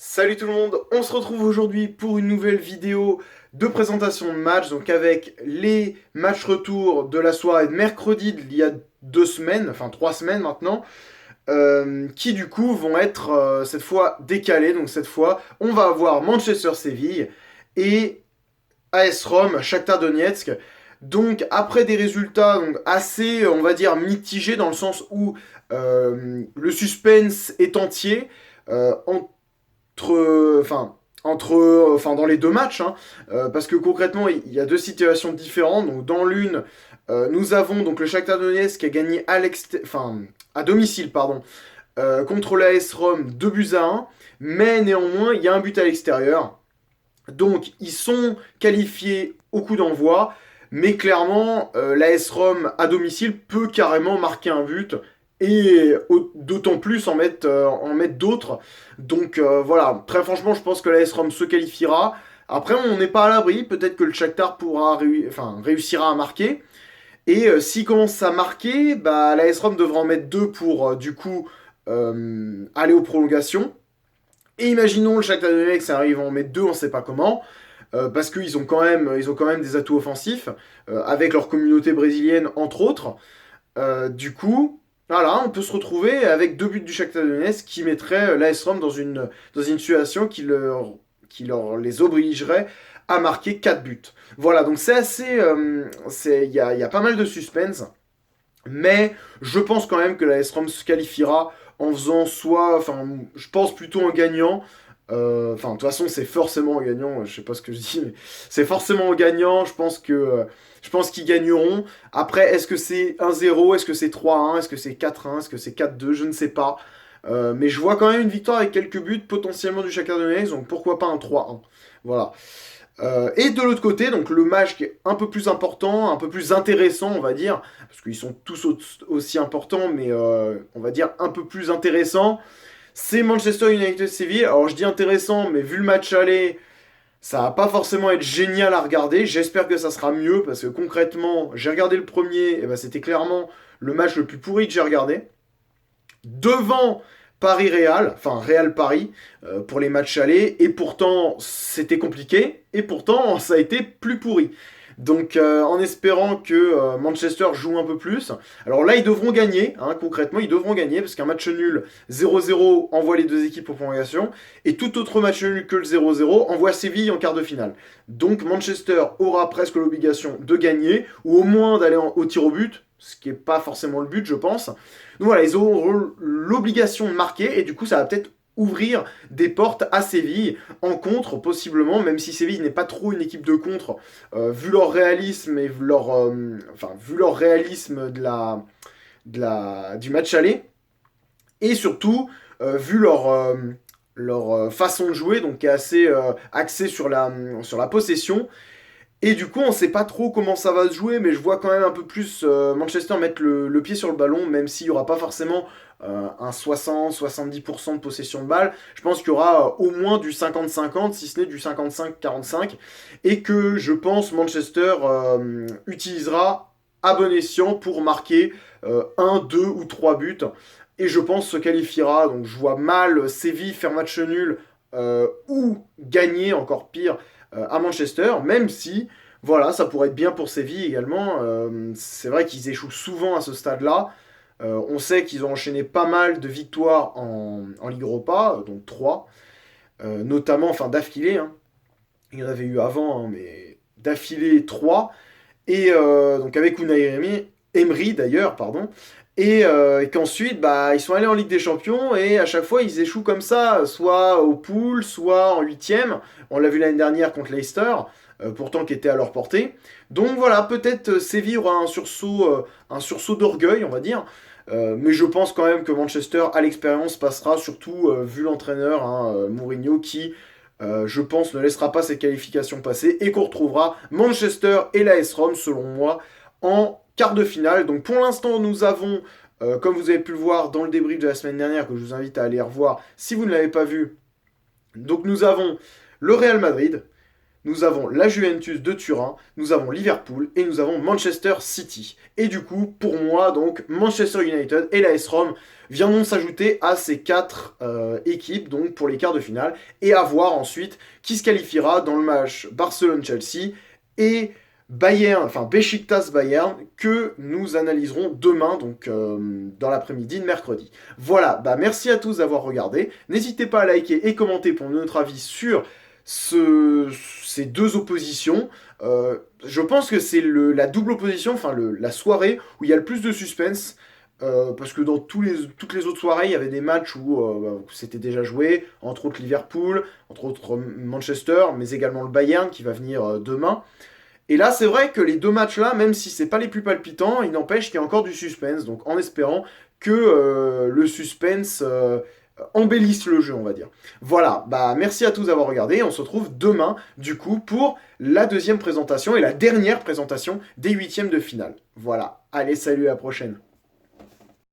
Salut tout le monde, on se retrouve aujourd'hui pour une nouvelle vidéo de présentation de match, donc avec les matchs retour de la soirée de mercredi d'il y a 2 semaines, enfin 3 semaines maintenant, qui du coup vont être cette fois décalés, donc cette fois on va avoir Manchester-Séville et AS Rome, Shakhtar Donetsk. Donc après des résultats donc, assez, on va dire, mitigés dans le sens où le suspense est entier, dans les deux matchs, hein, parce que concrètement, il y a deux situations différentes. Donc, dans l'une, nous avons donc le Shakhtar Donetsk qui a gagné à domicile, pardon, contre l'AS Rome 2 buts à 1, mais néanmoins, il y a un but à l'extérieur. Donc, ils sont qualifiés au coup d'envoi, mais clairement, l'AS Rome à domicile peut carrément marquer un but et d'autant plus en mettre d'autres. Donc voilà, très franchement, je pense que l'AS Rome se qualifiera. Après, on n'est pas à l'abri, peut-être que le Shakhtar réussira à marquer. Et s'il commence à marquer, bah, l'AS Rome devra en mettre deux pour du coup aller aux prolongations. Et imaginons le Shakhtar Donetsk, ça arrive à en mettre deux, on ne sait pas comment. Parce qu'ils ont quand même des atouts offensifs, avec leur communauté brésilienne entre autres. Du coup, voilà, on peut se retrouver avec deux buts du Shakhtar Donetsk qui mettraient l'AS Rome dans une situation qui leur les obligerait à marquer 4 buts. Voilà, donc c'est assez. Il y a pas mal de suspense, mais je pense quand même que l'AS Rome se qualifiera en faisant soit. Enfin, je pense plutôt en gagnant. Enfin, de toute façon, c'est forcément en gagnant. Je sais pas ce que je dis, mais c'est forcément en gagnant. Je pense qu'ils gagneront. Après, est-ce que c'est 1-0? Est-ce que c'est 3-1? Est-ce que c'est 4-1? Est-ce que c'est 4-2? Je ne sais pas. Mais je vois quand même une victoire avec quelques buts potentiellement du Shakhtar Donetsk. Donc pourquoi pas un 3-1? Voilà. Et de l'autre côté, donc le match qui est un peu plus important, un peu plus intéressant, on va dire, parce qu'ils sont tous aussi importants, mais on va dire un peu plus intéressant, c'est Manchester United-Séville. Alors je dis intéressant, mais vu le match aller, ça va pas forcément être génial à regarder. J'espère que ça sera mieux, parce que concrètement, j'ai regardé le premier, et ben c'était clairement le match le plus pourri que j'ai regardé. Devant Paris-Real, enfin Real-Paris, pour les matchs allés, et pourtant c'était compliqué, et pourtant ça a été plus pourri. Donc en espérant que Manchester joue un peu plus. Alors là ils devront gagner, hein, concrètement ils devront gagner, parce qu'un match nul 0-0 envoie les deux équipes aux prolongations, et tout autre match nul que le 0-0 envoie Séville en quart de finale. Donc Manchester aura presque l'obligation de gagner, ou au moins d'aller au tir au but, ce qui n'est pas forcément le but je pense. Donc voilà, ils auront l'obligation de marquer et du coup ça va peut-être ouvrir des portes à Séville en contre possiblement, même si Séville n'est pas trop une équipe de contre, vu leur réalisme et vu leur réalisme du match aller, et surtout vu leur façon de jouer, donc qui est assez axée sur la possession. Et du coup, on sait pas trop comment ça va se jouer, mais je vois quand même un peu plus Manchester mettre le pied sur le ballon, même s'il n'y aura pas forcément un 60-70% de possession de balle. Je pense qu'il y aura au moins du 50-50, si ce n'est du 55-45, et que je pense Manchester utilisera à bon escient pour marquer 1, 2 ou 3 buts, et je pense se qualifiera. Donc je vois mal Séville faire match nul ou gagner, encore pire, à Manchester, même si, voilà, ça pourrait être bien pour Séville également. C'est vrai qu'ils échouent souvent à ce stade-là. On sait qu'ils ont enchaîné pas mal de victoires en Ligue Europa, donc 3, notamment, enfin d'affilée, hein. Il y en avait eu avant, hein, mais d'affilée 3. Et donc avec Unai Emery d'ailleurs, pardon. Et qu'ensuite, bah, ils sont allés en Ligue des Champions et à chaque fois, ils échouent comme ça, soit au pool, soit en huitième. On l'a vu l'année dernière contre Leicester, pourtant qui était à leur portée. Donc voilà, peut-être Séville aura un sursaut d'orgueil, on va dire. Mais je pense quand même que Manchester, à l'expérience, passera, surtout vu l'entraîneur, hein, Mourinho, qui, je pense, ne laissera pas ses qualifications passer et qu'on retrouvera Manchester et l'AS Rome, selon moi, en quart de finale. Donc pour l'instant, nous avons, comme vous avez pu le voir dans le débrief de la semaine dernière, que je vous invite à aller revoir si vous ne l'avez pas vu, donc nous avons le Real Madrid, nous avons la Juventus de Turin, nous avons Liverpool et nous avons Manchester City. Et du coup, pour moi, donc, Manchester United et la S-Rom viendront s'ajouter à ces 4 équipes donc pour les quarts de finale et à voir ensuite qui se qualifiera dans le match Barcelone-Chelsea et Bayern, enfin Beşiktaş-Bayern que nous analyserons demain, donc dans l'après-midi de mercredi. Voilà, bah merci à tous d'avoir regardé. N'hésitez pas à liker et commenter pour notre avis sur ces deux oppositions. Je pense que c'est la double opposition, enfin la soirée où il y a le plus de suspense. Parce que dans toutes les autres soirées, il y avait des matchs où c'était déjà joué, entre autres Liverpool, entre autres Manchester, mais également le Bayern qui va venir demain. Et là, c'est vrai que les deux matchs-là, même si c'est pas les plus palpitants, il n'empêche qu'il y a encore du suspense. Donc en espérant que le suspense embellisse le jeu, on va dire. Voilà, bah merci à tous d'avoir regardé. On se retrouve demain, du coup, pour la deuxième présentation et la dernière présentation des huitièmes de finale. Voilà, allez, salut, à la prochaine.